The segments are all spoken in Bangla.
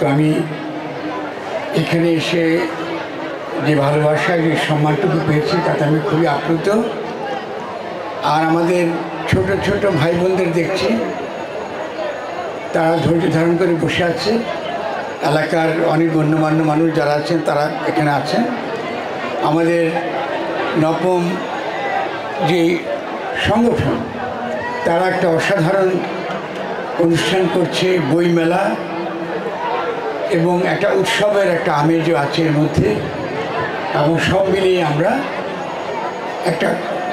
তো আমি এখানে এসে যে ভালোবাসা যে সম্মানটুকু পেয়েছি তাতে আমি খুবই আপ্লুত। আর আমাদের ছোট ছোট ভাই বোনদের দেখছি তারা ধৈর্য ধারণ করে বসে আছে। এলাকার অনেক গণ্যমান্য মানুষ যারা আছেন তারা এখানে আছেন। আমাদের নবম যে সংগঠন তারা একটা অসাধারণ অনুষ্ঠান করছে, বইমেলা এবং একটা উৎসবের একটা আমেজও আছে এর মধ্যে, এবং সব মিলিয়ে আমরা একটা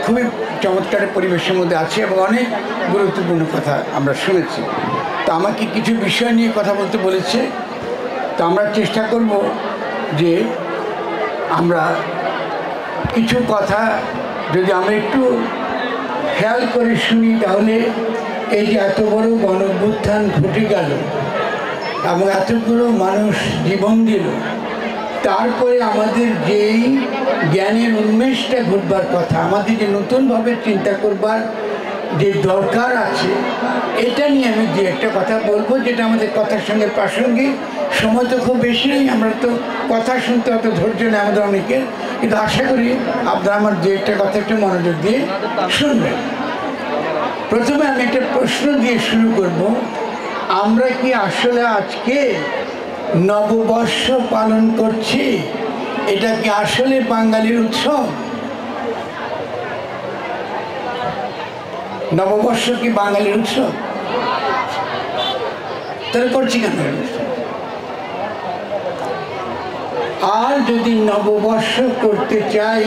খুবই চমৎকার পরিবেশের মধ্যে আছি এবং অনেক গুরুত্বপূর্ণ কথা আমরা শুনেছি। তো আমাকে কিছু বিষয় নিয়ে কথা বলতে বলেছে, তো আমরা চেষ্টা করব যে আমরা কিছু কথা যদি আমরা একটু খেয়াল করে শুনি তাহলে এই যে এত বড় গণঅভ্যুত্থান ঘটে গেল এবং এতগুলো মানুষ জীবন দিল, তারপরে আমাদের যেই জ্ঞানের উন্মেষটা ঘটবার কথা, আমাদের যে নতুনভাবে চিন্তা করবার যে দরকার আছে, এটা নিয়ে আমি যে একটা কথা বলবো যেটা আমাদের কথার সঙ্গে প্রাসঙ্গিক। সময় তো খুব বেশি নেই, আমরা তো কথা শুনতে অত ধৈর্য নেই আমাদের অনেকের, কিন্তু আশা করি আপনারা আমার যে একটা কথা একটু মনোযোগ দিয়ে শুনবেন। প্রথমে আমি একটা প্রশ্ন দিয়ে শুরু করব, আমরা কি আসলে আজকে নববর্ষ পালন করছি? এটা কি আসলে বাঙালির উৎসব? নববর্ষ কি বাঙালির উৎসব? তাহলে করছি কেন? আর যদি নববর্ষ করতে চাই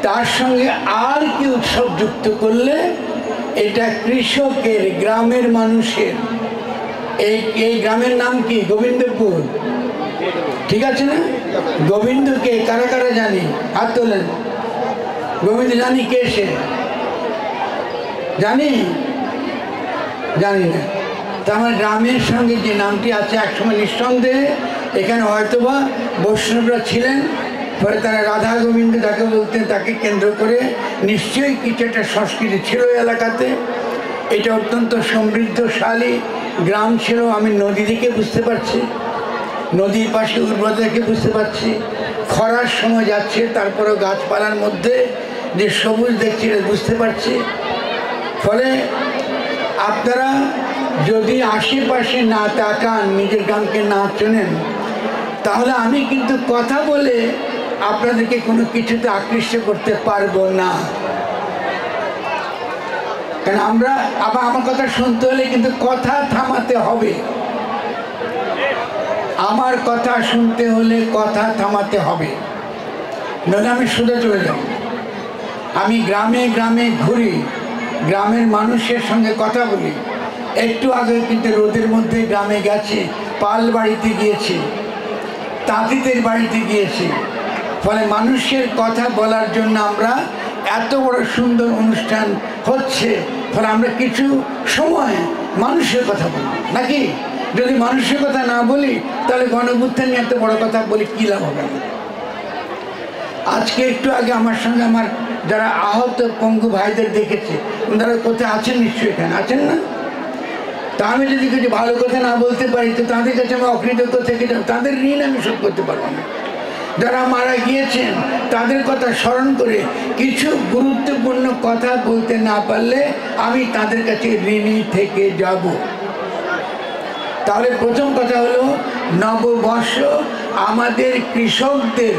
তার সঙ্গে আর কি উৎসব যুক্ত করলে এটা কৃষকের, গ্রামের মানুষের। এই গ্রামের নাম কি? গোবিন্দপুর, ঠিক আছে না? গোবিন্দকে কারা কারা জানি? হাত তোলেন। গোবিন্দ জানি কে সে? জানি? জানি না। তা আমার গ্রামের সঙ্গে যে নামটি আছে, একসময় নিঃসন্দেহে এখানে হয়তোবা বৈষ্ণবরা ছিলেন, পরে তারা রাধা গোবিন্দ তাকে বলতেন, তাকে কেন্দ্র করে নিশ্চয়ই কিছু একটা সংস্কৃতি ছিল এলাকাতে। এটা অত্যন্ত সমৃদ্ধশালী গ্রাম ছিল। আমি নদী থেকে বুঝতে পারছি, নদীর পাশে উর্বরতা থেকে বুঝতে পারছি। খরার সময় যাচ্ছে, তারপরেও গাছপালার মধ্যে যে সবুজ দেখছি এটা বুঝতে পারছি। ফলে আপনারা যদি আশেপাশে না তাকান, নিজের গ্রামকে না চেনেন, তাহলে আমি কিন্তু কথা বলে আপনাদেরকে কোনো কিছুতে আকৃষ্ট করতে পারবো না। কারণ আমরা আবার আমার কথা শুনতে হলে কিন্তু কথা থামাতে হবে। আমার কথা শুনতে হলে কথা থামাতে হবে, নইলে আমি শুধু চলে যাব। আমি গ্রামে গ্রামে ঘুরি, গ্রামের মানুষের সঙ্গে কথা বলি। একটু আগে কিন্তু রোদের মধ্যে গ্রামে গেছি, পাল বাড়িতে গিয়েছি, তাঁতিদের বাড়িতে গিয়েছি। ফলে মানুষের কথা বলার জন্য আমরা এত বড় সুন্দর অনুষ্ঠান হচ্ছে, ফলে আমরা কিছু সময় মানুষের কথা বলি নাকি? যদি মানুষের কথা না বলি তাহলে গণঅভ্যুত্থান নিয়ে এত বড় কথা বলি কী লাভ হবে? আজকে একটু আগে আমার সঙ্গে আমার যারা আহত পঙ্গু ভাইদের দেখেছে, তারা কোথায় আছেন? নিশ্চয়ই এখানে আছেন না? তা আমি যদি কিছু ভালো কথা না বলতে পারি তো তাদের কাছে আমি অকৃতজ্ঞ থেকে যাব, তাদের ঋণ আমি শোধ করতে পারবো না। যারা মারা গিয়েছেন তাদের কথা স্মরণ করে কিছু গুরুত্বপূর্ণ কথা বলতে না পারলে আমি তাদের কাছে ঋণী থেকে যাব। তাহলে প্রথম কথা হলো, নববর্ষ আমাদের কৃষকদের,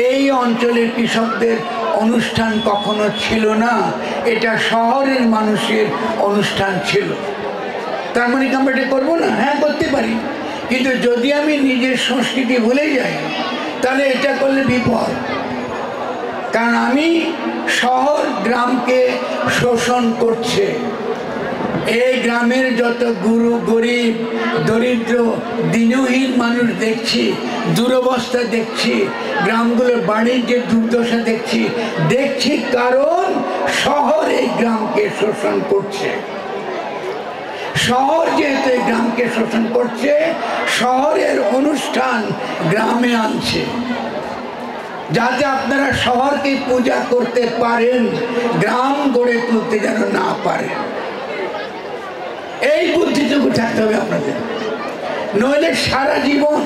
এই অঞ্চলের কৃষকদের অনুষ্ঠান কখনো ছিল না, এটা শহরের মানুষের অনুষ্ঠান ছিল। তার মানে কি আমরা এটা করবো না? হ্যাঁ, করতে পারি, কিন্তু যদি আমি নিজের সংস্কৃতি ভুলে যাই তাহলে এটা করলে বিপদ। কারণ আমি শহর গ্রামকে শোষণ করছে। এই গ্রামের যত গরিব, দরিদ্র, দিনহীন মানুষ দেখছি, দুরবস্থা দেখছি, গ্রামগুলোর বাণিজ্যের দুর্দশা দেখছি কারণ শহর এই গ্রামকে শোষণ করছে। শহর যেহেতু এই গ্রামকে শোষণ করছে, শহরের অনুষ্ঠান গ্রামে আনছে, যাতে আপনারা শহরকে পূজা করতে পারেন, গ্রাম গড়ে তুলতে যেন না পারেন। এই বুদ্ধিটুকু থাকতে হবে আপনাদের। নইলে সারা জীবন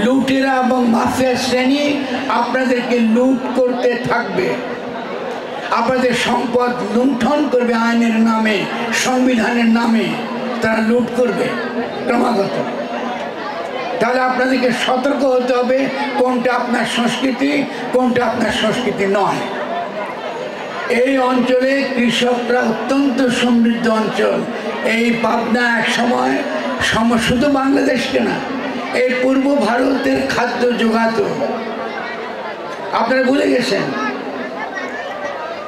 লুটেরা এবং মাফিয়া শ্রেণী আপনাদেরকে লুট করতে থাকবে, আপনাদের সম্পদ লুণ্ঠন করবে, আইনের নামে, সংবিধানের নামে তারা লুট করবে ক্রমাগত। তাহলে আপনাদেরকে সতর্ক হতে হবে কোনটা আপনার সংস্কৃতি, কোনটা আপনার সংস্কৃতি নয়। এই অঞ্চলে কৃষকরা অত্যন্ত সমৃদ্ধ অঞ্চল। এই পাবনা এক সময় শুধু বাংলাদেশকে না, এই পূর্ব ভারতের খাদ্য যোগাতো। আপনারা ভুলে গেছেন,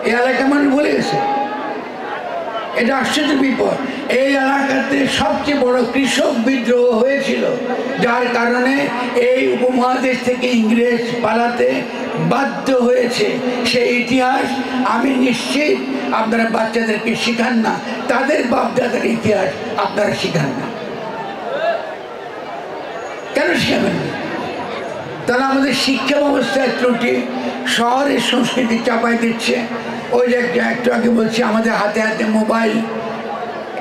এই এলাকা মানুষ ভুলে গেছে। এটা আশ্চর্য বিপদ। এই এলাকাতে সবচেয়ে বড় কৃষক বিদ্রোহ হয়েছিল, যার কারণে এই উপমহাদেশ থেকে ইংরেজ পালাতে বাধ্য হয়েছে। সেই ইতিহাস আমি নিশ্চিত আপনারা বাচ্চাদেরকে শেখান না, তাদের বাপদাদার ইতিহাস আপনারা শেখান না। কেন শেখাবেন না? তাহলে আমাদের শিক্ষা ব্যবস্থার ত্রুটি, শহরের সংস্কৃতি চাপাই দিচ্ছে। ওই যে একটু আগে বলছি, আমাদের হাতে হাতে মোবাইল,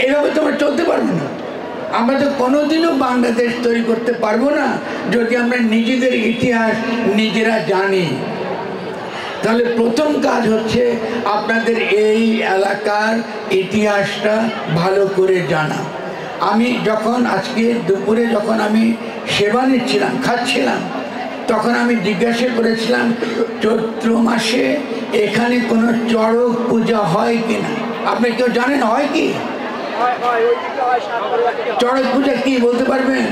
এইভাবে তো আমরা চলতে পারবো না। আমরা তো কোনোদিনও বাংলাদেশ তৈরি করতে পারবো না যদি আমরা নিজেদের ইতিহাস নিজেরা জানি। তাহলে প্রথম কাজ হচ্ছে আপনাদের এই এলাকার ইতিহাসটা ভালো করে জানা। আমি যখন আজকে দুপুরে যখন আমি সেবা নিচ্ছিলাম, খাচ্ছিলাম, তখন আমি জিজ্ঞাসা করেছিলাম চৈত্র মাসে এখানে কোনো চড়ক পূজা হয় কিনা। আপনি কেউ জানেন হয় কি? চড়ক পূজা কি বলতে পারবেন?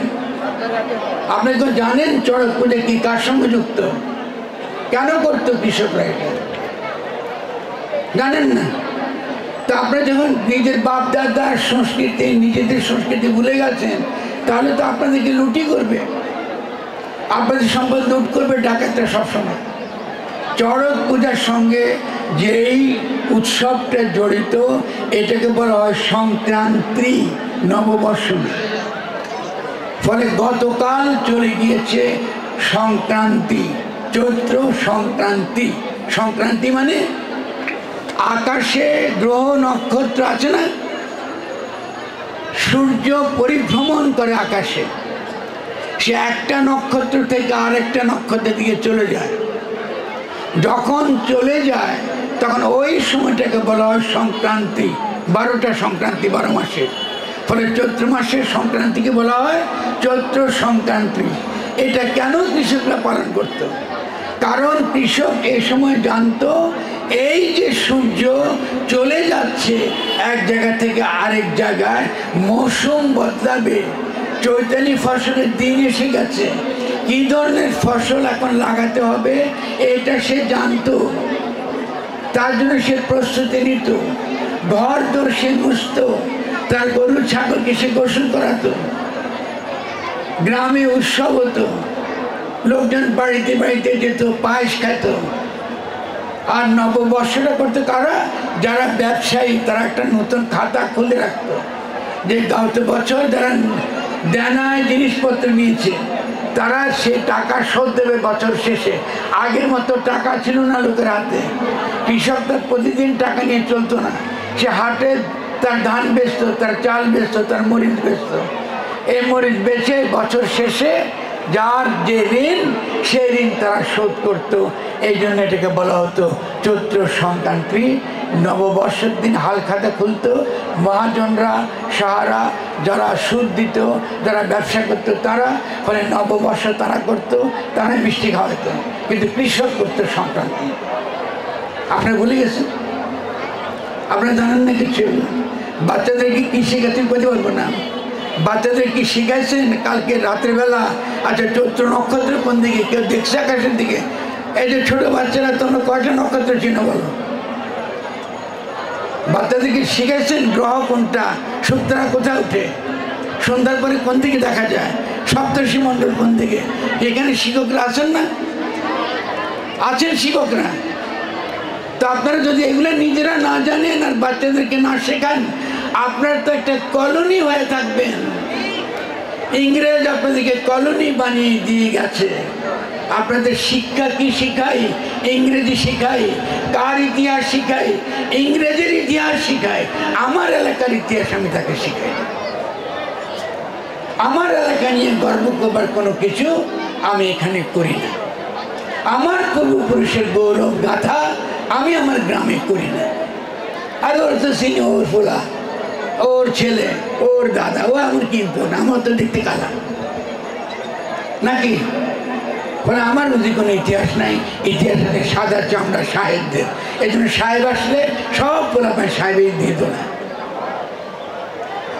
আপনি কেউ জানেন চড়ক পূজা কি, কার সঙ্গে যুক্ত, কেন করতো কৃষকরা এটা? জানেন না? তো আপনারা যখন নিজের বাপ দাদার সংস্কৃতি, নিজেদের সংস্কৃতি ভুলে গেছেন, তাহলে তো আপনাদেরকে লুটি করবে, আপনাদের সম্পদ লুট করবে ডাকাতরা সবসময়। চড়ক পূজার সঙ্গে যেই উৎসবটা জড়িত, এটাকে বলা হয় সংক্রান্তি, নববর্ষ। ফলে গতকাল চলে গিয়েছে সংক্রান্তি, চৈত্র সংক্রান্তি। সংক্রান্তি মানে আকাশে গ্রহ নক্ষত্র আছে না, সূর্য পরিভ্রমণ করে আকাশে, সে একটা নক্ষত্র থেকে আরেকটা নক্ষত্রের দিকে চলে যায়। যখন চলে যায় তখন ওই সময়টাকে বলা হয় সংক্রান্তি। 12টা সংক্রান্তি 12 মাসে। ফলে চৈত্র মাসের সংক্রান্তিকে বলা হয় চৈত্র সংক্রান্তি। এটা কেন কৃষকরা পালন করত? কারণ কৃষক এই সময় জানতো এই যে সূর্য চলে যাচ্ছে এক জায়গা থেকে আরেক জায়গায়, মৌসুম বদলাবে, চৈতালি ফসলের দিন এসে গেছে, কি ধরনের ফসল এখন লাগাতে হবে এটা সে জানতো। তার জন্য সে প্রস্তুতি নিত, ঘর দোর সে মুছত, তার গরু ছাগলকে সে গোসল করাতো, গ্রামে উৎসব হতো, লোকজন বাড়িতে বাড়িতে যেত, পায়েস খেত। আর নববর্ষটা করতো কারা? যারা ব্যবসায়ী, তারা একটা নতুন খাতা খুলে রাখতো যে গত বছর যারা দেনায় জিনিসপত্র নিয়েছে তারা সে টাকা শোধ দেবে বছর শেষে। আগের মতো টাকা ছিল না লোকের হাতে, কৃষক তার প্রতিদিন টাকা নিয়ে চলতো না। সে হাটে তার ধান বেচতো, তার চাল বেচতো, তার মরিচ বেচতো। এই মরিচ বেচে বছর শেষে যার যে ঋণ, সেই ঋণ তারা শোধ করতো। এই জন্য এটাকে বলা হতো চৈত্র সংক্রান্তি। নববর্ষের দিন হাল খাতা খুলতো মহাজনরা, সাহারা, যারা সুদ দিত, যারা ব্যবসা করতো তারা। ফলে নববর্ষ তারা করতো, তারা মিষ্টি খাওয়াতো। কিন্তু কৃষক করতো সংক্রান্তি। আপনারা ভুলে গেছেন? আপনারা জানেন না কিছু? বাচ্চাদেরকে কি শেখাতে বলতে পারবো না। বাচ্চাদের কি শিখাইছেন কালকে রাত্রেবেলা? আচ্ছা, চৈত্র নক্ষত্র কোন দিকে? কেউ দেখছে আকাশের দিকে? এই যে ছোট বাচ্চারা, তোমরা কয়টা নক্ষত্র চিনো বলো? বাচ্চাদেরকে শিখাইছেন গ্রহ কোনটা, সূর্যরা কোথায় উঠে, সন্ধ্যার পরে কোন দিকে দেখা যায়, সপ্তর্ষি মণ্ডল কোন দিকে? এখানে শিক্ষকরা আছেন না? আছেন শিক্ষকরা। তো আপনারা যদি এগুলো নিজেরা না জানেন আর বাচ্চাদেরকে না শেখান, আপনার তো একটা কলোনি হয়ে থাকবেন। ইংরেজ আপনাদেরকে কলোনি বানিয়ে দিয়ে গেছে। আপনাদের শিক্ষা কি শিখাই? ইংরেজি শিখাই। কার ইতিহাস শিখাই? ইংরেজের ইতিহাস শিখাই। আমার এলাকার ইতিহাস আমি তাকে শিখাই। আমার এলাকা নিয়ে গর্ব করবার কোনো কিছু আমি এখানে করি না। আমার পূর্বপুরুষের গৌরব গাথা আমি আমার গ্রামে করি না। আর ওর তো চিনি, ওর ফোলা, ওর ছেলে, ওর দাদা, ও আমার কি ইম্পোর্ট, আমার তো দেখতে কালা নাকি? ফলে আমার বুঝি কোনো ইতিহাস নাই। ইতিহাস আছে সাদা চামড়া সাহেবদের। এই জন্য সাহেব আসলে সব পোলাপায় সাহেবেই দিত না,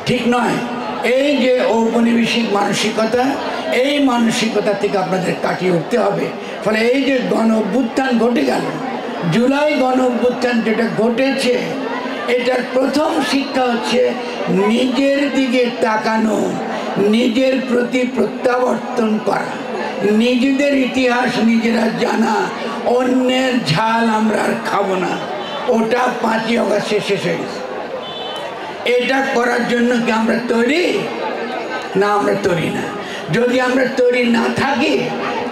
ঠিক নয়। এই যে ঔপনিবেশিক মানসিকতা, এই মানসিকতা থেকে আপনাদের কাটিয়ে উঠতে হবে। ফলে এই যে গণ অভ্যুত্থান ঘটে গেল, জুলাই গণ অভ্যুত্থান যেটা ঘটেছে, এটার প্রথম শিক্ষা হচ্ছে নিজের দিকে তাকানো, নিজের প্রতি প্রত্যাবর্তন করা, নিজেদের ইতিহাস নিজেরা জানা। অন্যের ঝাল আমরা আর খাবো না। ওটা 5ই অগাস্টে শেষ হয়ে গেছে। এটা করার জন্য কি আমরা তৈরি? না, আমরা তৈরি না। যদি আমরা তৈরি না থাকি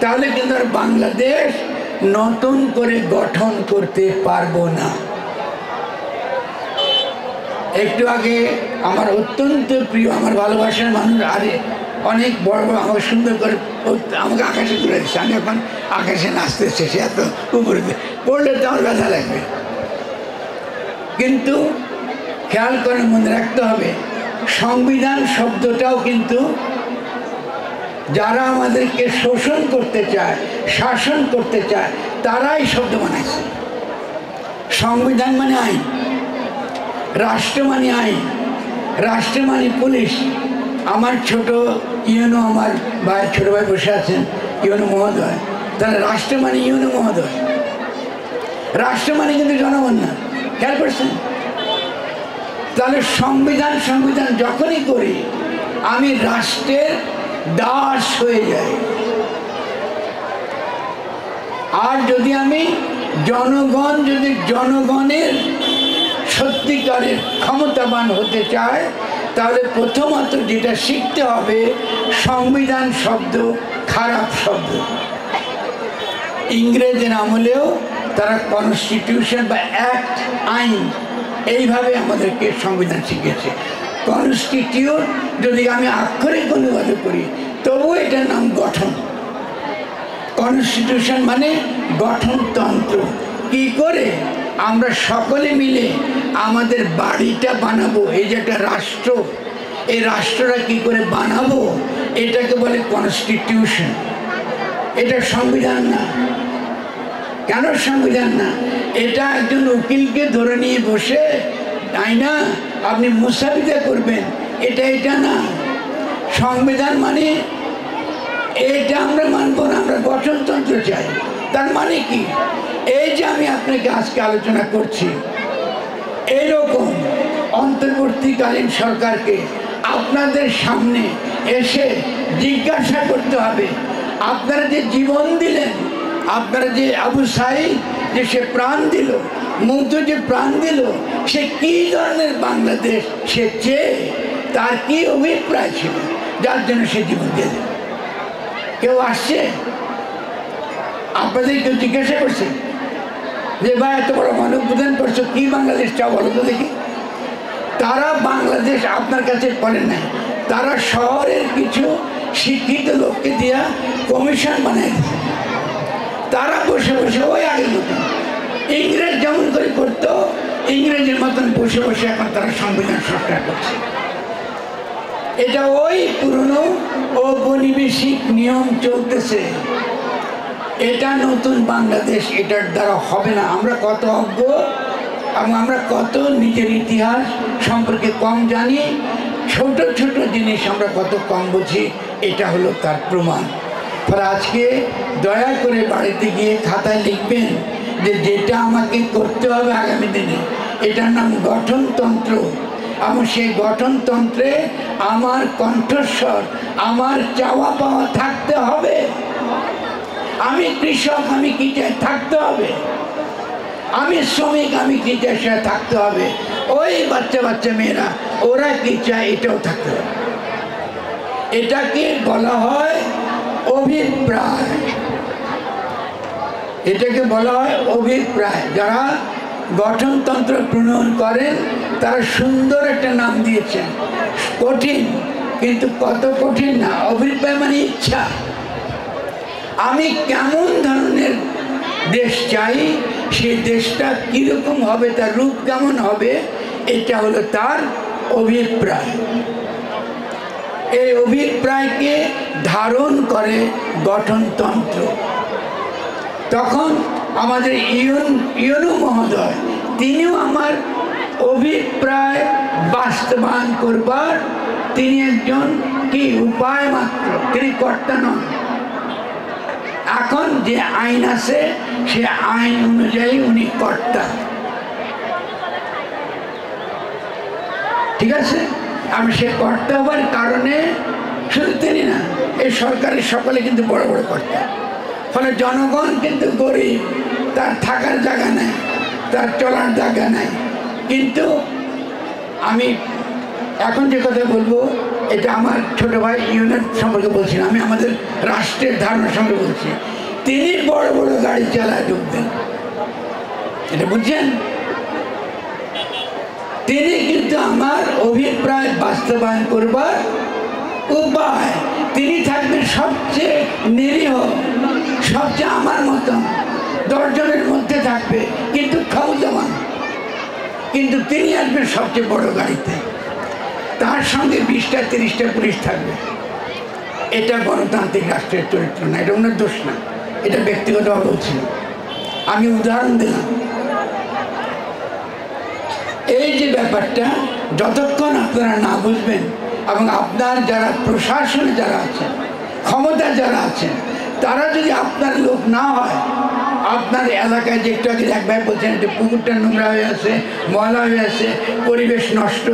তাহলে কিন্তু আর বাংলাদেশ নতুন করে গঠন করতে পারবো না। একটু আগে আমার অত্যন্ত প্রিয়, আমার ভালোবাসার মানুষ, আরে অনেক বড় বড় আমাকে সুন্দর করে আমাকে আকাশে তুলে দিচ্ছে। আমি এখন আকাশে নাচতেছে, সে এত উপরে পড়লে তো আমার ব্যথা লাগবে। কিন্তু খেয়াল করে মনে রাখতে হবে, সংবিধান শব্দটাও কিন্তু যারা আমাদেরকে শোষণ করতে চায়, শাসন করতে চায়, তারাই শব্দ বানাইছে। সংবিধান মানে আইন, রাষ্ট্র মানে আইন, রাষ্ট্র মানে পুলিশ। আমার ছোট ইউনো, আমার ভাই, ছোট ভাই বসে আছেন, ইউনো মহোদয়। তাহলে রাষ্ট্র মানে ইউনো মহোদয়, রাষ্ট্র মানে কিন্তু জনগণ না। খেয়াল করছেন? তাহলে সংবিধান যখনই করি আমি রাষ্ট্রের দাস হয়ে যাই। আর যদি আমি জনগণের সত্যিকারের ক্ষমতাবান হতে চায়, তাহলে প্রথমত যেটা শিখতে হবে, সংবিধান শব্দ খারাপ শব্দ। ইংরেজের আমলেও তারা কনস্টিটিউশন বা অ্যাক্ট, আইন, এইভাবে আমাদেরকে সংবিধান শিখেছে। কনস্টিটিউট যদি আমি আক্ষরিক অনুবাদ করি, তবুও এটার নাম গঠন। কনস্টিটিউশন মানে গঠনতন্ত্র। কি করে আমরা সকলে মিলে আমাদের বাড়িটা বানাবো, এই যে একটা রাষ্ট্র, এই রাষ্ট্রটা কি করে বানাবো, এটাকে বলে কনস্টিটিউশন। এটা সংবিধান না। কেন সংবিধান না? এটা একজন উকিলকে ধরে নিয়ে বসে, তাই না, আপনি মুসাফিদা করবেন, এটা না। সংবিধান মানে এটা আমরা মানবো না, আমরা গঠনতন্ত্র চাই। তার মানে কি? এই যে আমি আপনাকে আজকে আলোচনা করছি, এইরকম অন্তর্বর্তীকালীন সরকারকে আপনাদের সামনে এসে জিজ্ঞাসা করতে হবে, আপনারা যে জীবন দিলেন, আপনারা যে আবু সাঈদ যে সে প্রাণ দিল, মুগ্ধ যে প্রাণ দিল, সে কি ধরনের বাংলাদেশ সে চেয়ে, তার কি অভিপ্রায় ছিল যার জন্য সে জীবন দিল? কেউ আসছে আপনাদের, কেউ জিজ্ঞাসা করছে যে ভাই এত বড় মানববন্ধন করছো, কি বাংলাদেশ চাও বলো তো দেখি? তারা বাংলাদেশ আপনার কাছে বলেন নাই, তারা শহরের কিছু শিক্ষিত লোককে দিয়া কমিশন বানায় দিচ্ছে। তারা বসে বসে ওই আগের মতন ইংরেজ যেমন করে করতো, ইংরেজের মতন বসে বসে এখন তারা সংবিধান সংস্কার করছে। এটা ওই পুরনো ঔপনিবেশিক নিয়ম চলতেছে। এটা নতুন বাংলাদেশ, এটার দ্বারা হবে না। আমরা কত অজ্ঞ এবং আমরা কত নিজের ইতিহাস সম্পর্কে কম জানি, ছোট ছোট জিনিস আমরা কত কম বুঝি, এটা হলো তার প্রমাণ। ফলে আজকে দয়া করে বাড়িতে গিয়ে খাতায় লিখবেন যে যেটা আমাকে করতে হবে আগামী দিনে, এটার নাম গঠনতন্ত্র। এবং সেই গঠনতন্ত্রে আমার কণ্ঠস্বর, আমার চাওয়া পাওয়া থাকতে হবে। আমি কৃষক, আমি কি চাই থাকতে হবে। আমি শ্রমিক, আমি কি চাই সেটা থাকতে হবে। ওই বাচ্চা মেয়েরা ওরা কি চায় এটাও থাকতে হবে। এটাকে বলা হয় অভিপ্রায়। এটাকে বলা হয় অভিপ্রায়। যারা গঠনতন্ত্র প্রণয়ন করেন তারা সুন্দর একটা নাম দিয়েছেন, কঠিন কিন্তু কত কঠিন না। অভিপ্রায় মানে ইচ্ছা, আমি কেমন ধরনের দেশ চাই, সেই দেশটা কীরকম হবে, তার রূপ কেমন হবে, এটা হলো তার অভিপ্রায়। এই অভিপ্রায়কে ধারণ করে গঠনতন্ত্র। তখন আমাদের ইউনু মহোদয় তিনিও আমার অভিপ্রায় বাস্তবায়ন করবার তিনি একজন কি উপায় মাত্র, তিনি কর্তা নন। এখন যে আইন আছে সে আইন অনুযায়ী উনি কর্তা, ঠিক আছে। আমি সে কর্তা হবার কারণে শুধু তিনি না, এই সরকারের সকলে কিন্তু বড় বড় কর্তা। ফলে জনগণ কিন্তু গরিব, তার থাকার জায়গা নাই, তার চলার জায়গা নাই। কিন্তু আমি এখন যে কথা বলবো এটা আমার ছোট ভাই ইউনিট সম্পর্কে বলছি না, আমি আমাদের রাষ্ট্রের ধারণা সম্পর্কে বলছি। তিনি বড় বড় গাড়ি চালায় ঢুকবেন, এটা বুঝছেন। তিনি কিন্তু আমার অভিপ্রায় বাস্তবায়ন করবার উপায়, তিনি থাকবেন সবচেয়ে নিরীহ, সবচেয়ে আমার মতন 10 জনের মধ্যে থাকবে কিন্তু ক্ষমতাবান, কিন্তু তিনি আসবেন সবচেয়ে বড় গাড়িতে, তার সঙ্গে 20টা 30টা পুলিশ থাকবে। এটা গণতান্ত্রিক রাষ্ট্রের চরিত্র না, এটা ওনার দোষ না, এটা ব্যক্তিগতভাবে বলছি। আমি উদাহরণ দিলাম। এই যে ব্যাপারটা যতক্ষণ আপনারা না বুঝবেন এবং আপনার যারা প্রশাসনে যারা আছেন, ক্ষমতা যারা আছেন, তারা যদি আপনার লোক না হয়, আপনার এলাকায় যে একটু আগে এক ভাই বলছেন যে পুকুরটা নোংরা হয়ে আছে, ময়লা হয়ে আছে, পরিবেশ নষ্ট,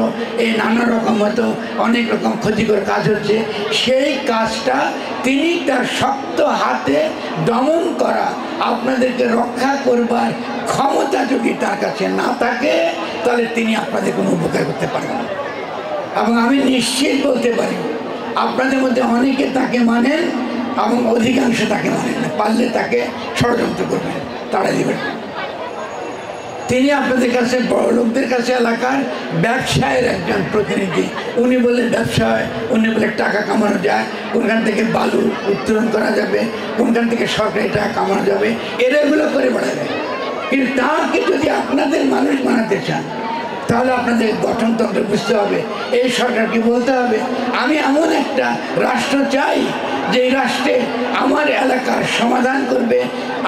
এই নানা রকম হয়তো অনেক রকম ক্ষতিকর কাজ হচ্ছে, সেই কাজটা তিনি তার শক্ত হাতে দমন করা, আপনাদেরকে রক্ষা করবার ক্ষমতা যদি তার কাছে না থাকে, তাহলে তিনি আপনাদের কোনো উপকার করতে পারবেন না। এবং আমি নিশ্চিত বলতে পারি আপনাদের মধ্যে অনেকে তাকে মানেন এবং অধিকাংশ তাকে মানেন না, পারলে তাকে ষড়যন্ত্র করবেন, তাড়া দেবেন। তিনি আপনাদের কাছে বড় লোকদের কাছে এলাকার ব্যবসায়ের একজন প্রতিনিধি। উনি বললেন ব্যবসায়, উনি বলে টাকা কামানো যায়, কোনখান থেকে বালু উত্তোলন করা যাবে, কোনখান থেকে সরকারি টাকা কামানো যাবে, এগুলো করে বেড়াবে। কিন্তু তাকে যদি আপনাদের মানুষ বানাতে চান, তাহলে আপনাদের গঠনতন্ত্র বুঝতে হবে। এই সরকারকে বলতে হবে আমি এমন একটা রাষ্ট্র চাই যে রাষ্ট্রে আমার এলাকার সমাধান করবে।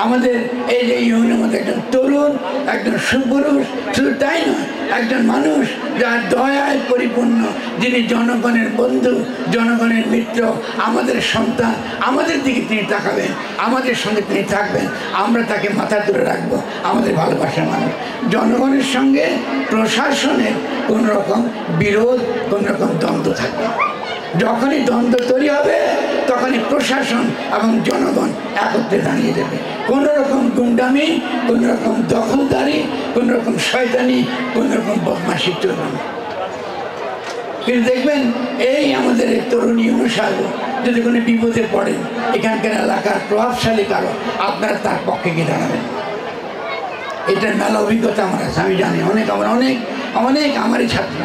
আমাদের এই যে ইউনিয়নের মধ্যে একজন তরুণ, একজন সুপুরুষ, শুধু তাই নয়, একজন মানুষ যার দয়ায় পরিপূর্ণ, যিনি জনগণের বন্ধু, জনগণের মিত্র, আমাদের সন্তান, আমাদের দিকে তিনি তাকাবেন, আমাদের সঙ্গে তিনি থাকবেন, আমরা তাকে মাথা তুলে রাখবো, আমাদের ভালোবাসার মানুষ। জনগণের সঙ্গে প্রশাসনের কোন রকম বিরোধ, কোন রকম দ্বন্দ্ব থাকবে। যখনই দ্বন্দ্ব তৈরি হবে তখনই প্রশাসন এবং জনগণ একত্রে দাঁড়িয়ে যাবে। কোন রকম গুন্ডামি, কোন রকম দখলদারি, কোন রকম শয়তানি, কোন রকম বদমাশি চলবে না। কিন্তু দেখবেন এই আমাদের এই তরুণ সাহেব যদি কোনো বিপদে পড়েন, এখানকার এলাকার প্রভাবশালী কারো, আপনারা তার পক্ষে গিয়ে দাঁড়াবেন। এটার মেলা অভিজ্ঞতা আমার আছে, আমি জানি। অনেক আমারই ছাত্র,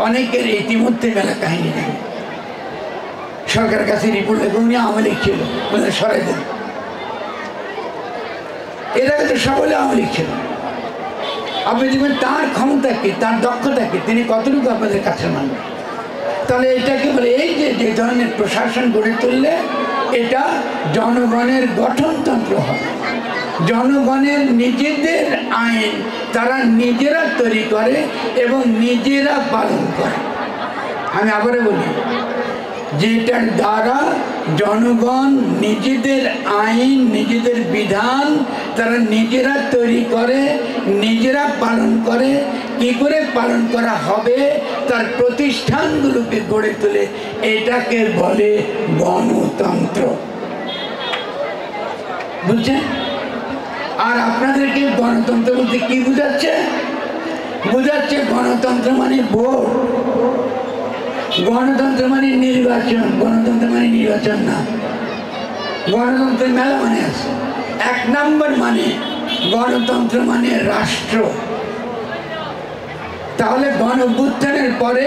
অনেকের ইতিমধ্যে মেলা কাহিনী জানি। সরকারের কাছে রিপোর্ট লেখে উনি আওয়ামী লীগ ছিল, বলে সরাই দেন। এর আগে তো সকলে আওয়ামী লীগ ছিল। আপনি দেখবেন তার ক্ষমতা কি, তার দক্ষতা কি, তিনি কতটুকু আপনাদের কাছে মানবেন। তাহলে এটাকে বলে এই যে ধরনের প্রশাসন গড়ে তুললে এটা জনগণের গঠনতন্ত্র হয়। জনগণের নিজেদের আইন তারা নিজেরা তৈরি করে এবং নিজেরা পালন করে। আমি আবারও বলি, যেটার দ্বারা জনগণ নিজেদের আইন, নিজেদের বিধান তারা নিজেরা তৈরি করে, নিজেরা পালন করে। কি করে পালন করা হবে তার প্রতিষ্ঠানগুলোকে গড়ে তোলে, এটাকে বলে গণতন্ত্র। বুঝছেন? আর আপনাদেরকে গণতন্ত্র বলতে কি বুঝাচ্ছে? বুঝাচ্ছে গণতন্ত্র মানে ভোট, গণতন্ত্র মানে নির্বাচন। গণতন্ত্র মানে নির্বাচন না, গণতন্ত্রের মেলা মানে আছে। 1 নম্বর মানে গণতন্ত্র মানে রাষ্ট্র। তাহলে গণ অভ্যুত্থানের পরে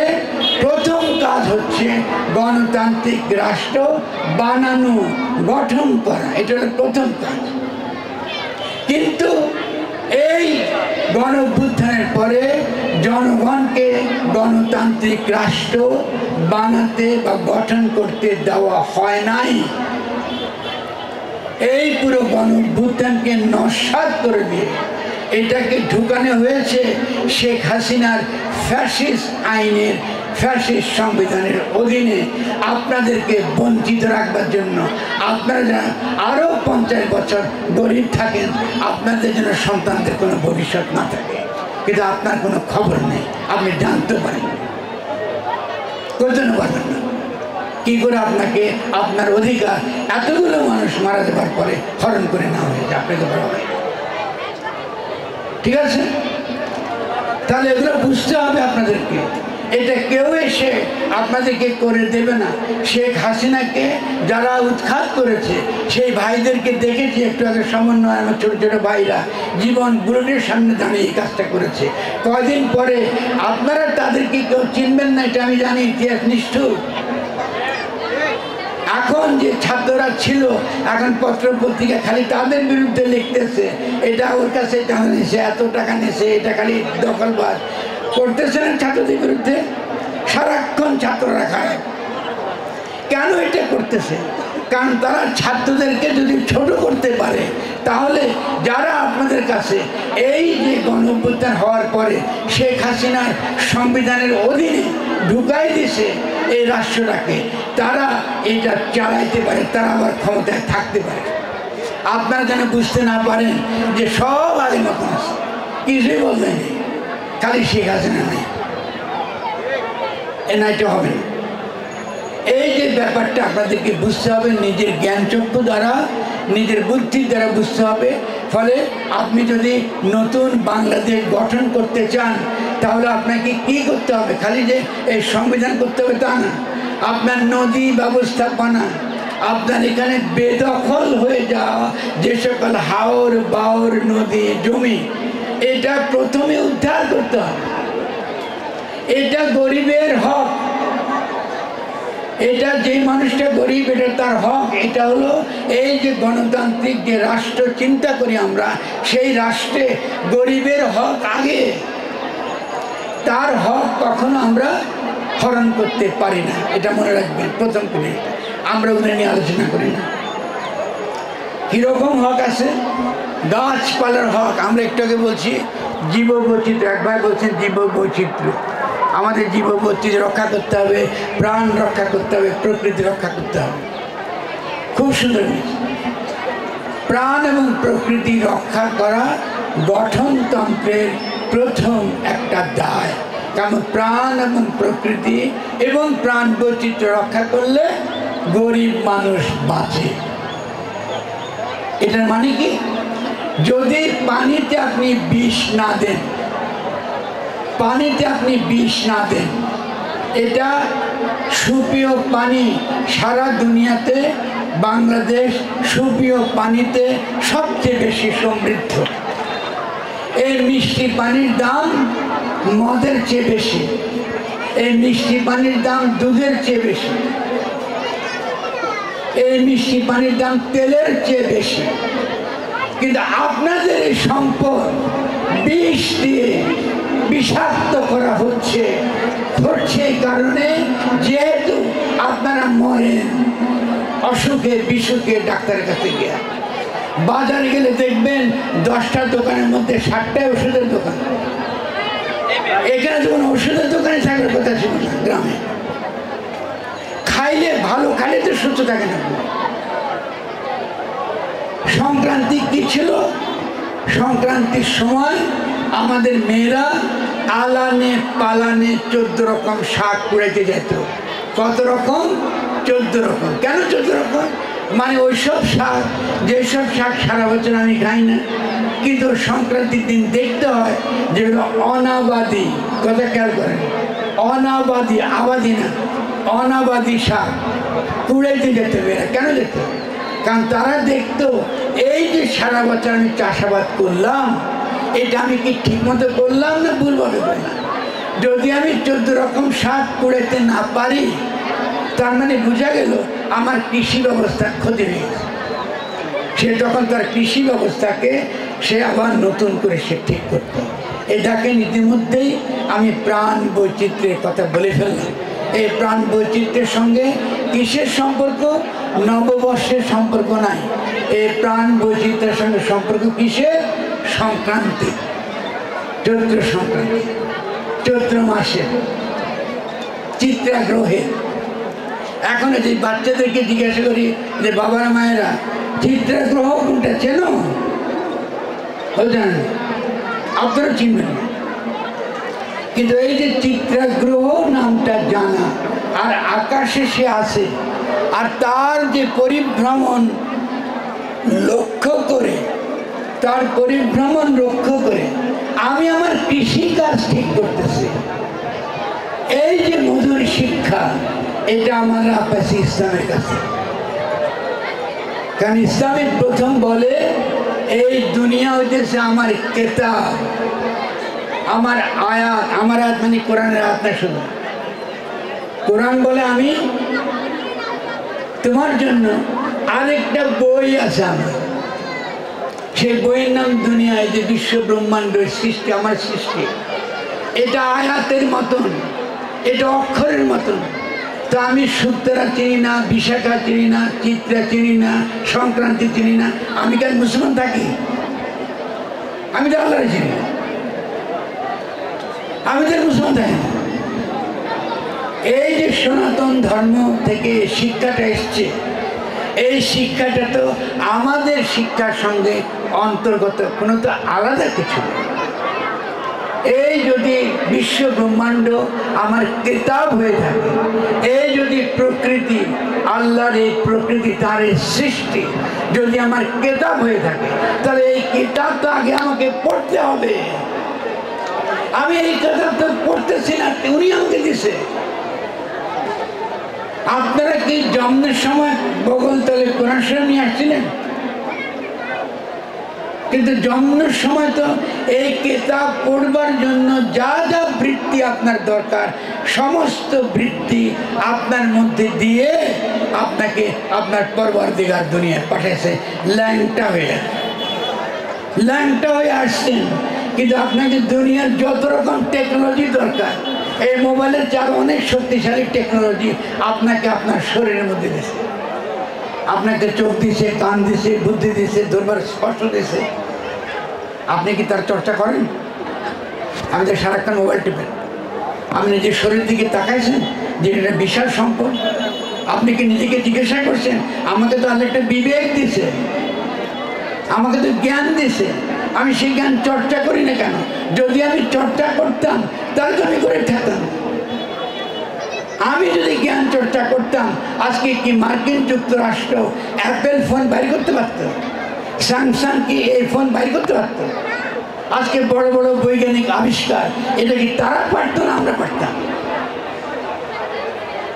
প্রথম কাজ হচ্ছে গণতান্ত্রিক রাষ্ট্র বানানো, গঠন করা, এটা হলো প্রথম কাজ। কিন্তু এই গণ অভ্যুত্থানের পরে জনগণকে গণতান্ত্রিক রাষ্ট্র বানাতে বা গঠন করতে দেওয়া হয় নাই। এই পুরো গণ অভ্যুত্থানকে নস্যাৎ করে দিয়ে এটাকে ঢুকানো হয়েছে শেখ হাসিনার ফ্যাসিস্ট আইনের, ফ্যাসিস্ট সংবিধানের অধীনে আপনাদেরকে বঞ্চিত রাখবার জন্য। আপনারা যেন আরও 50 বছর গরিব থাকেন, আপনাদের জন্য সন্তানদের কোনো ভবিষ্যৎ না থাকে, কিন্তু আপনার কোনো খবর নেই, আপনি জানতে পারেন, কোথাও পারেন না। কি করে আপনাকে আপনার অধিকার এতগুলো মানুষ মারা যাবার পরে হরণ করে নেওয়া হয়েছে, আপনাকে বলা হয়। ঠিক আছে, তাহলে এগুলো বুঝতে হবে আপনাদেরকে। এটা কেউ এসে আপনাদেরকে করে দেবে না। শেখ হাসিনাকে যারা উৎখাত করেছে সেই ভাইদেরকে দেখেছি একটু আগে, সমন্বয় আমার ছোটো ছোটো ভাইরা জীবন বুলেটের সামনে দাঁড়িয়ে এই কাজটা করেছে। কয়দিন পরে আপনারা তাদেরকে কেউ চিনবেন না, এটা আমি জানি, ইতিহাস নিষ্ঠুর। এখন যে ছাত্ররা ছিল এখন পত্র পত্রিকা খালি তাদের বিরুদ্ধে লিখতেছে, এটা ওর কাছে টাকা নিয়েছে, এত টাকা নিয়েছে, এটা খালি দখলবাজ করতেছে না ছাত্রদের বিরুদ্ধে। সারাক্ষণ ছাত্ররা খায়। কেন এটা করতেছে? কারণ তারা ছাত্রদেরকে যদি ছোট করতে পারে, তাহলে যারা আপনাদের কাছে এই যে গণ অভ্যুত্থান হওয়ার পরে শেখ হাসিনার সংবিধানের অধীনে ঢুকাই দিয়েছে এই রাষ্ট্রটাকে, তারা এটা চালাইতে পারে, তারা আবার ক্ষমতায় থাকতে পারে। আপনারা যেন বুঝতে না পারেন যে সব আগে মতন আছে, কিছুই বলতে নেই, খালি শেখ হাসিনা নেই, এ নাইটা হবে না। এই যে ব্যাপারটা আপনাদেরকে বুঝতে হবে, নিজের জ্ঞান চক্ষু দ্বারা, নিজের বুদ্ধির দ্বারা বুঝতে হবে। ফলে আপনি যদি নতুন বাংলাদেশ গঠন করতে চান, তাহলে আপনাকে কি করতে হবে? খালি যে এই সংবিধান করতে হবে তা না। আপনার নদী ব্যবস্থাপনা, আপনার এখানে বেদখল হয়ে যাওয়া যে সকল হাওর বাওর নদী জমি, এটা প্রথমে উদ্ধার করতে হবে। এটা গরিবের হক, এটা যে মানুষটা গরিব এটা তার হক। এটা হলো এই যে গণতান্ত্রিক যে রাষ্ট্র চিন্তা করি আমরা, সেই রাষ্ট্রে গরিবের হক আগে, তার হক কখনো আমরা হরণ করতে পারি না, এটা মনে রাখবেন। প্রথম করে আমরা ওগুলো নিয়ে আলোচনা করি না। কীরকম হক আছে? গাছপালার হক। আমরা একটু আগে বলছি জীববৈচিত্র্য, একবার বলছেন জীববৈচিত্র্য, আমাদের জীববৈচিত্র্য রক্ষা করতে হবে, প্রাণ রক্ষা করতে হবে, প্রকৃতি রক্ষা করতে হবে। খুব সুন্দর। প্রাণ এবং প্রকৃতি রক্ষা করা গঠনতন্ত্রের প্রথম একটা দায়। কারণ প্রাণ এবং প্রকৃতি এবং প্রাণ বৈচিত্র্য রক্ষা করলে গরিব মানুষ বাঁচে। এটার মানে কি? যদি পানিতে আপনি বিষ না দেন, পানিতে আপনি বিষ না দেন, এটা সুপেয় পানি সারা দুনিয়াতে বাংলাদেশ সুপেয় পানিতে সবচেয়ে বেশি সমৃদ্ধ। এই মিষ্টি পানির দাম মদের চেয়ে বেশি, এই মিষ্টি পানির দাম দুধের চেয়ে বেশি, এই মিষ্টি পানির দাম তেলের চেয়ে বেশি। কিন্তু আপনাদের এই সম্পদ বিষ দিয়ে বিষাক্ত করা হচ্ছে এই কারণে, যেহেতু আপনারা মরেন অসুখে বিসুখে ডাক্তারের কাছে গিয়ে। বাজারে গেলে দেখবেন 10টা দোকানের মধ্যে 7টাই ওষুধের দোকান। এখানে যখন ওষুধের দোকানে থাকার কথা ছিল না গ্রামে, খাইলে ভালো খাইলে তো সুস্থ থাকে না। সংক্রান্তি কি ছিল? সংক্রান্তির সময় আমাদের মেয়েরা আলানে পালানে 14 রকম শাক কুড়াইতে যেত। কত রকম? 14 রকম। কেন 14 রকম? মানে ওইসব শাক, যেসব শাক সারা বছর আমি খাই না, কিন্তু সংক্রান্তির দিন দেখতে হয় যেগুলো অনাবাদী। কথা খেয়াল করেন, অনাবাদী, আবাদী না, অনাবাদী শাক কুড়াইতে যেতে হবে। কেন যেত? কারণ তারা দেখতো এই যে সারা বছর আমি চাষাবাদ করলাম, এটা আমি কি ঠিক মতো করলাম না ভুলভাবে করলাম। যদি আমি 14 রকম শাক কুড়াইতে না পারি, তার মানে বোঝা গেল আমার কৃষি ব্যবস্থার ক্ষতি হয়ে গেছে। সে তখন তার কৃষি ব্যবস্থাকে সে আবার নতুন করে সে ঠিক করত। এই দেখেন, ইতিমধ্যেই আমি প্রাণ বৈচিত্র্যের কথা বলে ফেললাম। এই প্রাণ বৈচিত্র্যের সঙ্গে কিসের সম্পর্ক? নববর্ষের সম্পর্ক নাই। এই প্রাণ বৈচিত্র্যের সঙ্গে সম্পর্ক কিসের? সংক্রান্তি, চৈত্র সংক্রান্তি, চৈত্র মাসে চিত্রাগ্রহে। এখন যে বাচ্চাদেরকে জিজ্ঞাসা করি যে বাবারা মায়েরা চিত্রাগ্রহ কোনটা চেনো? জানেন, আপনারা চিনবেন। কিন্তু এই যে চিত্রাগ্রহ নামটা জানা, আর আকাশে সে আসে, আর তার যে পরিভ্রমণ লক্ষ্য করে, তার পরিভ্রমণ লক্ষ্য করে আমি আমার কৃষিকাজ ঠিক করতেছি। এই যে মধুর শিক্ষা, এটা আমরা পাচ্ছি ইসলামের কাছে। কারণ ইসলামের প্রথম বলে এই দুনিয়া হইতেছে আমার কেতাব, আমার আয়াত। আমার আয়াত মানে কোরআনের আয়াত না শুধু। কোরআন বলে আমি তোমার জন্য আরেকটা বই আছে আমার, সেই বইয়ের নাম দুনিয়া। এই যে বিশ্ব ব্রহ্মাণ্ডের সৃষ্টি, আমার সৃষ্টি, এটা আয়াতের মতন, এটা অক্ষরের মতন। তো আমি সূত্রা চিনি না, বিশাখা চিনি না, চিত্রা চিনি না, সংক্রান্তি চিনি না। আমি কেন মুসলমান থাকি? আমি তো আল্লাহর চিনি না, আমি তো মুসলমান থাকি না। এই যে সনাতন ধর্ম থেকে শিক্ষাটা এসছে, এই শিক্ষাটা তো আমাদের শিক্ষার সঙ্গে অন্তর্গত, কোনো তো আলাদা কিছু। এই যদি বিশ্ব ব্রহ্মাণ্ড আমার কিতাব হয়ে থাকে, এই যদি প্রকৃতি, আল্লাহর এই প্রকৃতি, তার এই সৃষ্টি যদি আমার কিতাব হয়ে থাকে, তাহলে এই কিতাব তো আগে আমাকে পড়তে হবে। আমি এই কিতাব তো পড়তেছি না, উনি আমাকে দিছে। আপনারা কি জন্মের সময় বগলতলে কোরআন শরীফ নিয়ে আসছিলেন? কিন্তু জন্মের সময় তো এই কিতাব পড়বার জন্য যা যা বৃত্তি আপনার দরকার, সমস্ত বৃত্তি আপনার মধ্যে দিয়ে আপনাকে আপনার পরবর্তীকার দুনিয়ায় পাঠিয়েছে। ল্যাংটা হয়ে আসছেন, কিন্তু আপনাকে দুনিয়ার যত রকম টেকনোলজি দরকার, এই মোবাইলের যার অনেক শক্তিশালী টেকনোলজি আপনাকে আপনার শরীরের মধ্যে দিয়েছে। আপনাকে চোখ দিছে, কান দিছে, বুদ্ধি দিছে, ধরবার স্পর্শ দিছে। আপনি কি তার চর্চা করেন? আমি তো সারাক্ষণ মোবাইল টিপেন। আপনি নিজের শরীরের দিকে তাকাইছেন যে এটা বিশাল সম্পদ? আপনি কি নিজেকে জিজ্ঞাসা করছেন? আমাকে তো আল্লাহ একটা বিবেক দিছে, আমাকে তো জ্ঞান দিছে, আমি সেই জ্ঞান চর্চা করি না কেন? যদি আমি চর্চা করতাম তাহলে তো আমি করে থাকতাম। আমি যদি জ্ঞান চর্চা করতাম, আজকে কি মার্কিন যুক্তরাষ্ট্র অ্যাপেল ফোন বাইর করতে পারত? স্যামসাং কি এই ফোন বাইর করতে পারত? আজকে বড় বড় বৈজ্ঞানিক আবিষ্কার, এটা কি তারা পারতো না আমরা পারতাম?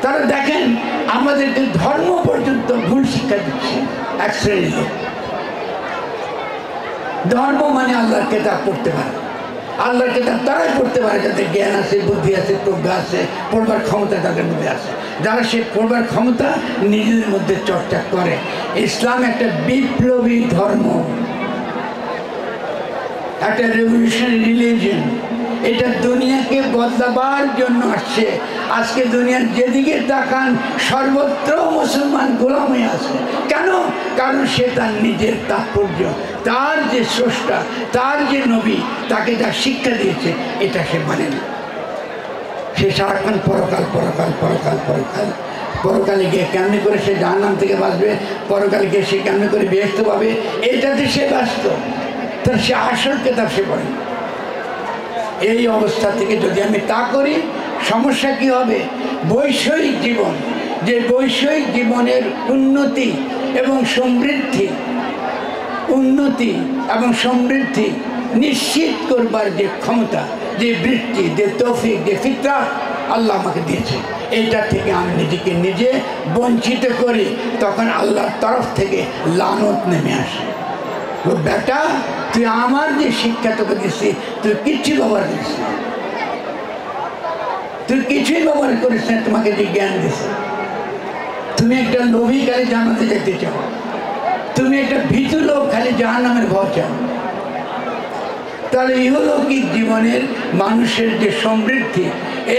তারা দেখেন আমাদেরকে ধর্ম পর্যন্ত ভুল শিক্ষা দিচ্ছে এক শ্রেণীর লোক। ধর্ম মানে আল্লাহর কিতাব পড়তে পারে, আল্লাহর কিতাব তারাই পড়তে পারে যাদের জ্ঞান আছে, বুদ্ধি আছে, প্রজ্ঞা আছে, পড়বার ক্ষমতা তাদের মধ্যে আছে। যারা সে পড়বার ক্ষমতা নিজেদের মধ্যে চর্চা করে। ইসলাম একটা বিপ্লবী ধর্ম, একটা রেভলিউশনারি রিলিজিয়ন। এটা দুনিয়াকে বদলাবার জন্য আসছে। আজকে দুনিয়ার যেদিকে তাকান সর্বত্র মুসলমান গোলাম হয়ে আছে। কেন? কারণ সে তার নিজের তাৎপর্য, তার যে স্রষ্টা, তার যে নবী তাকে যা শিক্ষা দিয়েছে এটা সে মানে না। সে সারাক্ষণ পরকাল পরকাল পরকাল পরকাল, পরকালে গিয়ে কেমনি করে সে জাহান্নাম থেকে বাঁচবে, পরকালে গিয়ে সে কেমনি করে বেহেশত পাবে, এটাতে সে ব্যস্ত। তার সে আসল কিতাব সে পড়ে। এই অবস্থা থেকে যদি আমি তা করি, সমস্যা কি হবে? বৈষয়িক জীবন, যে বৈষয়িক জীবনের উন্নতি এবং সমৃদ্ধি, উন্নতি এবং সমৃদ্ধি নিশ্চিত করবার যে ক্ষমতা, যে বৃত্তি, যে তৌফিক, যে ফিতরাত আল্লাহ আমাকে দিয়েছে, এইটা থেকে আমি নিজেকে নিজে বঞ্চিত করি, তখন আল্লাহর তরফ থেকে লানত নেমে আসে। বেটা, তুই আমার যে শিক্ষা তোকে দিচ্ছি তুই কিচ্ছু ব্যবহার করিস না। তুই কিছুই ব্যবহার করিস না, তোমাকে যে জ্ঞান দিছে। তুমি একটা লোভী, খালি জান্নাতে যেতে চাও। তুমি একটা ভীতু লোক, খালি জাহান্নামের ভয় চাও। তাহলে ইহলৌকিক জীবনের মানুষের যে সমৃদ্ধি,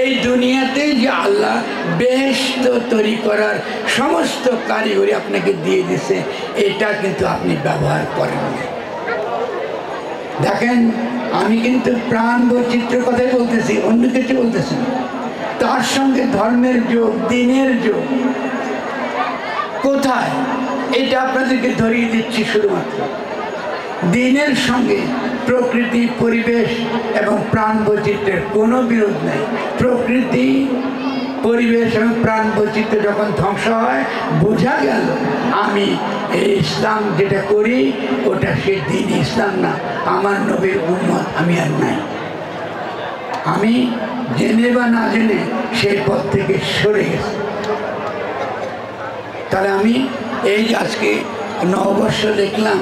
এই দুনিয়াতেই যে আল্লাহ বেহেশত তৈরি করার সমস্ত কারিগরি আপনাকে দিয়ে দিছে, এটা কিন্তু আপনি ব্যবহার করেন না। দেখেন, আমি কিন্তু প্রাণ বৈচিত্র্যের কথাই বলতেছি, অন্য কিছু বলতেছি না। তার সঙ্গে ধর্মের যোগ, দিনের যোগ কোথায়, এটা আপনাদেরকে ধরিয়ে দিচ্ছি। শুধুমাত্র দিনের সঙ্গে প্রকৃতি, পরিবেশ এবং প্রাণ বৈচিত্র্যের কোনো বিরোধ নেই। প্রকৃতি, পরিবেশ এবং প্রাণ বৈচিত্র্য যখন ধ্বংস হয়, বোঝা গেল আমি এই ইসলাম যেটা করি ওটা সে দিন ইসলাম না, আমার নবীর উম্মত আমি আর নাই। আমি জেনে বা না জেনে সেই পথ থেকে সরে গেছি। তাহলে আমি এই আজকে নববর্ষ দেখলাম,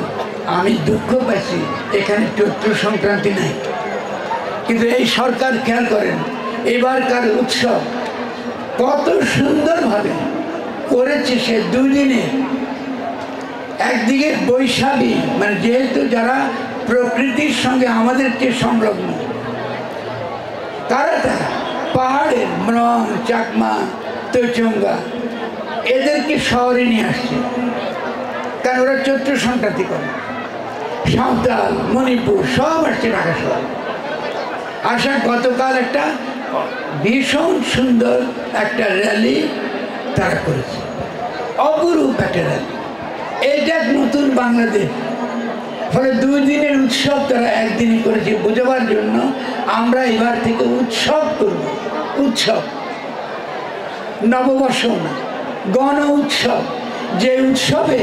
আমি দুঃখ পাইছি এখানে চৈত্র সংক্রান্তি নাই। কিন্তু এই সরকার খেয়াল করেন, এবারকার উৎসব কত সুন্দরভাবে করেছে। সে 2 দিনে একদিকে বৈশাখী, মানে যেহেতু যারা প্রকৃতির সঙ্গে আমাদের চেয়ে সংলগ্ন, তারা পাহাড়ের মরং, চাকমা, তৈচঙ্গা এদেরকে শহরে নিয়ে আসছে, কারণ ওরা চৈত্র সংক্রান্তি করে। সাঁওতাল, মণিপুর সব আসছে ঢাকা শহরে। আসা গতকাল একটা ভীষণ সুন্দর একটা র্যালি তারা করেছে, অপরূপ একটা র্যালি। এটা নতুন বাংলাদেশ। ফলে 2 দিনের উৎসব তারা একদিনই করেছে, বোঝাবার জন্য আমরা এবার থেকে উৎসব করব। উৎসব, নববর্ষ না, গণ উৎসব, যে উৎসবে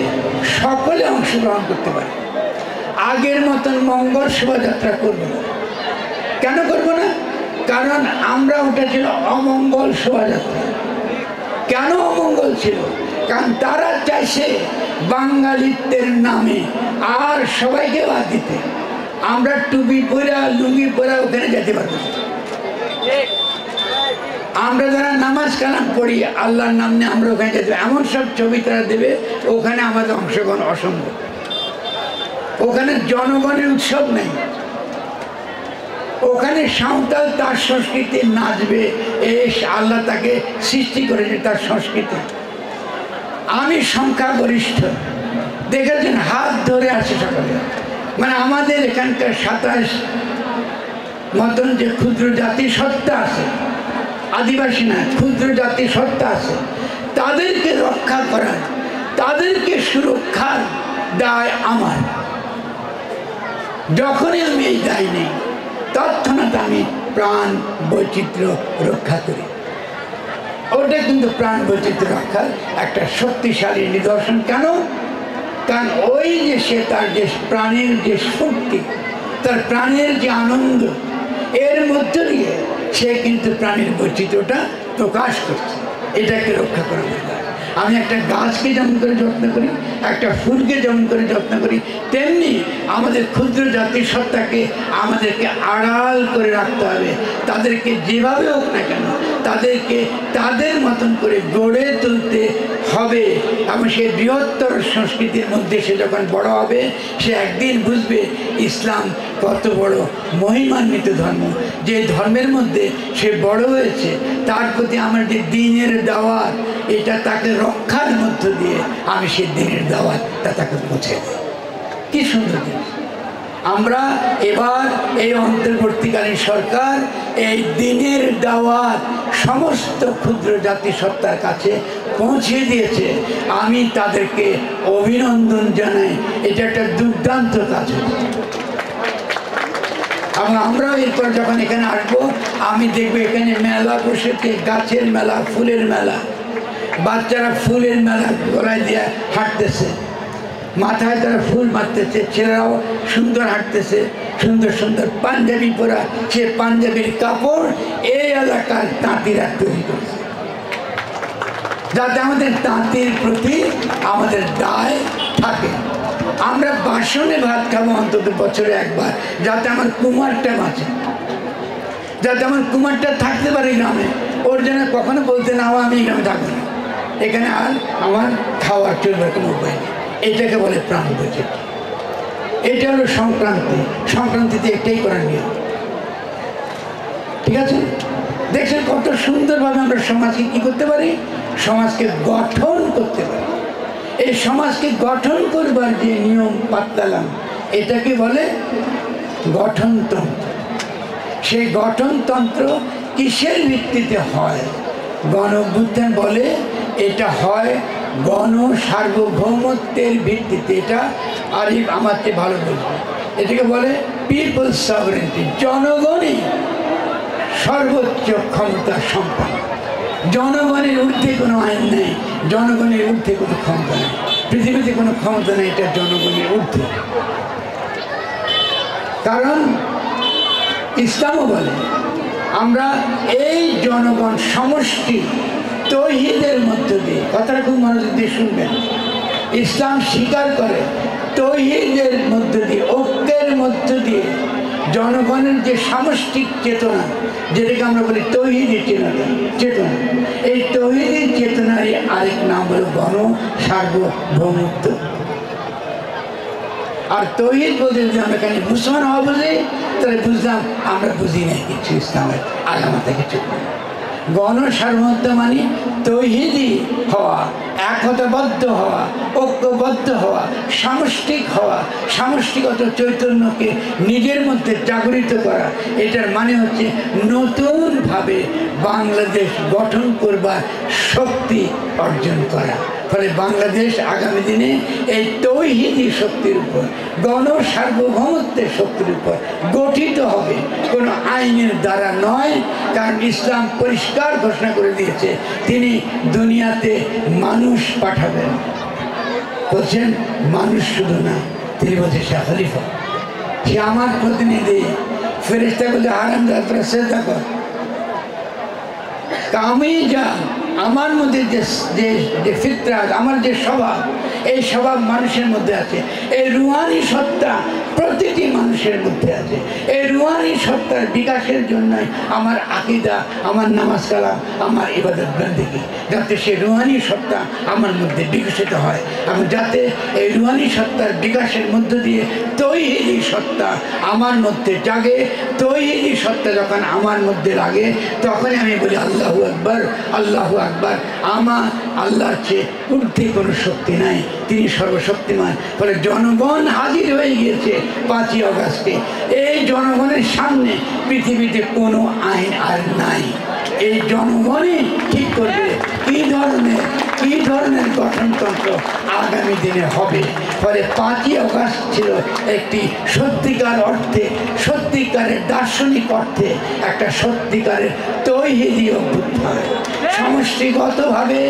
সকলে অংশগ্রহণ করতে পারে। আগের মতন মঙ্গল শোভাযাত্রা করব না। কেন করব না? কারণ আমরা ওটা ছিল অমঙ্গল শোভাযাত্রা। কেন অমঙ্গল ছিল? কারণ তারা চাইছে বাঙালিত্বের নামে আর সবাইকে বাদ দিতে। আমরা টুপি পরা, লুঙ্গি পরা ওখানে যেতে পারবো না। আমরা যারা নামাজ কালাম পড়ি, আল্লাহর নাম নিয়ে আমরা ওখানে যেতে, এমন সব ছবি তারা দেবে, ওখানে আমাদের অংশগ্রহণ অসম্ভব। ওখানে জনগণের উৎসব নেই। ওখানে সাঁওতাল তার সংস্কৃতি নাচবে, এই আল্লাহ তাকে সৃষ্টি করেছে তার সংস্কৃতি। আমি সংখ্যাগরিষ্ঠ, দেখেছেন হাত ধরে আসে সকালে। মানে আমাদের এখানকার 27 মতন যে ক্ষুদ্র জাতি সত্তা আছে, আদিবাসী না, ক্ষুদ্র জাতি সত্তা আছে, তাদেরকে রক্ষা করার, তাদেরকে সুরক্ষার দায় আমার। যখনই আমি এই দায় নেই, তৎক্ষণাৎ আমি প্রাণ বৈচিত্র্য রক্ষা করি। ওটা কিন্তু প্রাণ বৈচিত্র্য রক্ষার একটা শক্তিশালী নিদর্শন। কেন? কারণ ওই যে সে তার যে প্রাণের যে শক্তি, তার প্রাণের যে আনন্দ, এর মধ্য দিয়ে সে কিন্তু প্রাণের বৈচিত্র্যটা প্রকাশ করছে। এটাকে রক্ষা করা দরকার। আমি একটা গাছকে যেমন করে যত্ন করি, একটা ফুলকে যেমন করে যত্ন করি, তেমনি আমাদের ক্ষুদ্র জাতির সত্তাকে আমাদেরকে আড়াল করে রাখতে হবে। তাদেরকে যেভাবে হোক না কেন, তাদেরকে তাদের মতন করে গড়ে তুলতে হবে। এবং সেই বৃহত্তর সংস্কৃতির মধ্যে সে যখন বড় হবে, সে একদিন বুঝবে ইসলাম কত বড় মহিমান্বিত ধর্ম। যে ধর্মের মধ্যে সে বড় হয়েছে, তার প্রতি আমার যে দিনের দাওয়াত, এটা তাকে রক্ষার মধ্য দিয়ে আমি সেই দিনের দাওয়াতটা তাকে পৌঁছে দিই। কি সুন্দর জিনিস! আমরা এবার এই অন্তর্বর্তীকালীন সরকার এই দিনের দাওয়াত সমস্ত ক্ষুদ্র জাতিসত্তার কাছে পৌঁছে দিয়েছে। আমি তাদেরকে অভিনন্দন জানাই। এটা একটা দুর্দান্ত কাজ হয়েছে। এবং আমরাও এরপর যখন এখানে আসবো, আমি দেখবো এখানে মেলা বসেছে, গাছের মেলা, ফুলের মেলা। বাচ্চারা ফুলের মেলা গলায় দিয়ে হাঁটতেছে, মাথায় তারা ফুল মারতেছে, ছেলেরাও সুন্দর হাঁটতেছে, সুন্দর সুন্দর পাঞ্জাবি পরা। সে পাঞ্জাবির কাপড় এই এলাকার তাঁতিরা তৈরি করছে, যাতে আমাদের তাঁতির প্রতি আমাদের দায় থাকে। আমরা বাসনে ভাত খাবো অন্তত বছরে একবার, যাতে আমার কুমারটা বাঁচে, যাতে আমার কুমারটা থাকতে পারে গ্রামে। ওর জন্য কখনো বলতে না আমি এখানে থাকবো না, এখানে আর আমার খাওয়ার চলবার কোনো উপায় নেই। এটাকে বলে প্রাণ বৈচিত্র্য। এটা হলো সংক্রান্তি। সংক্রান্তিতে এটাই করার নিয়ম, ঠিক আছে? দেখছেন কত সুন্দরভাবে আমরা সমাজকে কি করতে পারি, সমাজকে গঠন করতে পারি। এই সমাজকে গঠন করবার যে নিয়ম পাতলাম, এটাকে বলে গঠনতন্ত্র। সেই গঠনতন্ত্র কিসের ভিত্তিতে হয়? গণ অভ্যুত্থান বলে এটা হয় গণ সার্বভৌমত্বের ভিত্তিতে। এটা আরিফ আমার চেয়ে ভালো বলবে, এটাকে বলে পিপলস সভারেন্টি। জনগণই সর্বোচ্চ ক্ষমতা সম্পন্ন। জনগণের ঊর্ধ্বে কোনো আইন নেই, জনগণের ঊর্ধ্বে কোনো ক্ষমতা নেই, পৃথিবীতে কোনো ক্ষমতা নেই এটা জনগণের ঊর্ধ্বে। কারণ ইসলামও বলে আমরা এই জনগণ সমষ্টি তৌহিদের মধ্য দিয়ে, কথাটা খুব মনোযোগ দিয়ে শুনবেন, ইসলাম স্বীকার করে তৌহিদের মধ্য দিয়ে, ঐক্যের মধ্য দিয়ে জনগণের যে সামষ্টিক চেতনা, যেটাকে আমরা বলি তৌহিদি চেতনা, এই তৌহিদি চেতনারই আরেক নাম হলো গণ সার্বভৌমত্ব। আর তৌহিদ বলতে যদি আমরা এখানে মুসলমান হওয়া বুঝি, তাহলে বুঝলাম আমরা বুঝি নাই কিছু, ইসলামের আগামাতে কিছু। গণ সার্বভৌমত্ব মানে তৌহিদি হওয়া, একতাবদ্ধ হওয়া, ঐক্যবদ্ধ হওয়া, সামষ্টিক হওয়া, সামষ্টিকত চৈতন্যকে নিজের মধ্যে জাগরিত করা। এটার মানে হচ্ছে নতুনভাবে বাংলাদেশ গঠন করবার শক্তি অর্জন করা। ফলে বাংলাদেশ আগামী দিনে এই তৌহিদি শক্তির উপর, গণ সার্বভৌমত্বের শক্তির উপর গঠিত হবে, কোনো আইনের দ্বারা নয়। কারণ ইসলাম পরিষ্কার ঘোষণা করে দিয়েছে তিনি দুনিয়াতে মানুষ পাঠাবেন। বলছেন মানুষ শুধু না, তিনি বলছেন সে খলিফা, সে আমার প্রতিনিধি। ফেরেশতা বলছে হারামজাদা তোরা সেজদা কর। আমি যা আমার মধ্যে যে ফিতরাত, আমার যে স্বভাব, এই স্বভাব মানুষের মধ্যে আছে। এই রুহানি সত্তা প্রতিটি মানুষের মধ্যে আছে। এই রুহানি সত্তার বিকাশের জন্যই আমার আকীদা, আমার নামাজ কালাম, আমার ইবাদত বন্দেগী, যাতে সে রুহানি সত্তা আমার মধ্যে বিকশিত হয় এবং যাতে এই রুহানি সত্তার বিকাশের মধ্য দিয়ে তৌহিদি সত্তা আমার মধ্যে জাগে। তৌহিদি সত্তা যখন আমার মধ্যে লাগে, তখনই আমি বলি আল্লাহু আকবার, আল্লাহু আকবার। আমার আল্লাহর চেয়ে ঊর্ধ্বে কোনো শক্তি নাই, তিনি সর্বশক্তিমান। ফলে জনগণ হাজির হয়ে গিয়েছে 5ই আগস্টে। এই জনগণের সামনে পৃথিবীতে কোনো আইন আর নাই। এই জনগণই ঠিক করবে কি ধরনের গঠনতন্ত্র আগামী দিনে হবে। ফলে 5ই আগস্ট ছিল একটি সত্যিকার অর্থে, সত্যিকারের দার্শনিক অর্থে একটা সত্যিকারের তৌহিদি অভ্যুত্থান। সমষ্টিগতভাবে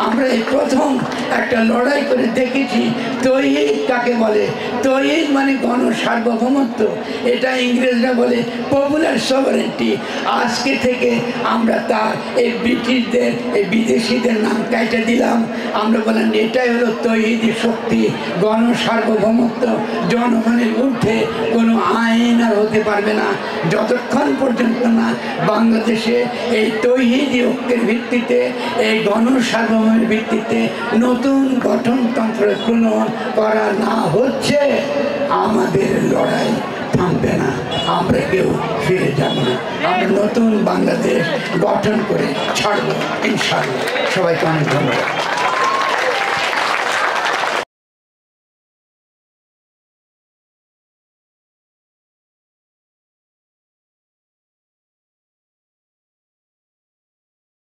আমরা এই প্রথম একটা লড়াই করে দেখেছি তৌহিদ কাকে বলে। তৌহিদ মানে গণ সার্বভৌমত্ব, এটা ইংরেজরা বলে পপুলার সভারেন্টি। আজকে থেকে আমরা তার এই ব্রিটিশদের, এই বিদেশিদের নাম কাইটা দিলাম। আমরা বললাম এটাই হলো তৌহিদি শক্তি, গণ সার্বভৌমত্ব। জনগণের ঊর্ধ্বে কোনো আইন আর হতে পারবে না যতক্ষণ পর্যন্ত না বাংলাদেশে এই তৌহিদি ঐক্যের ভিত্তিতে, এই গণ সার্বভৌমের ভিত্তিতে নতুন গঠনতন্ত্র প্রণয়ন করা না হচ্ছে। আমাদের লড়াই থামবে না, আমরা কেউ ফিরে যাব না। আমরা নতুন বাংলাদেশ গঠন করে ছাড়বো ইনশাআল্লাহ। সবাইকে অনেক ধন্যবাদ।